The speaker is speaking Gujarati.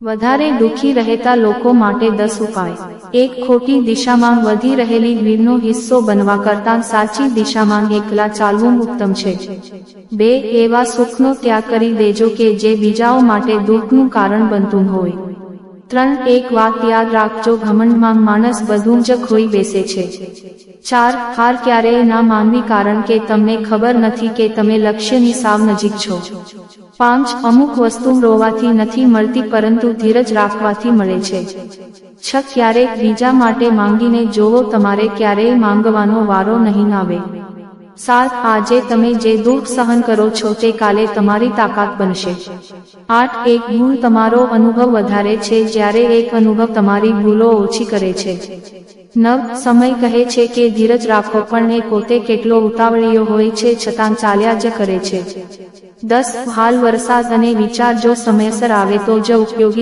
વધારે દુઃખી રહેતા લોકો માટે 10 ઉપાય। 1 ખોટી દિશામાં વધી રહેલી ભીડનો હિસ્સો બનવા કરતાં સાચી દિશામાં એકલા ચાલવું ઉત્તમ છે। 2 એવા સુખનો ત્યાગ કરી દેજો કે જે બીજાઓ માટે દુઃખનું કારણ બનતું હોય। 3 એક વાત યાદ રાખજો, ઘમંડમાં માણસ બધું જ ખોઈ બેસે છે। 4 હાર ક્યારેય ના માનવી, કારણ કે તમને ખબર નથી કે તમે લક્ષ્યની સાવ નજીક છો। 5 અમુક વસ્તુ રોવાથી નથી મળતી, પરંતુ ધીરજ રાખવાથી મળે છે। 6 ક્યારેક બીજા માટે માંગીને જોવો, તમારે ક્યારેય માંગવાનો વારો નહીં આવે। 7 આજે તમે જે દુઃખ સહન કરો છો તે કાલે તમારી તાકાત બનશે। 8 એક ભૂલ તમારો અનુભવ વધારે છે, જ્યારે એક અનુભવ તમારી ભૂલો ઓછી કરે છે। 9 સમય કહે છે કે ધીરજ રાખો, પણ એ પોતે કેટલો ઉતાવળિયો હોય છે છતાં ચાલ્યા જ કરે છે। 10 હાલ વરસાદ અને વિચાર જો સમયસર આવે તો જ ઉપયોગી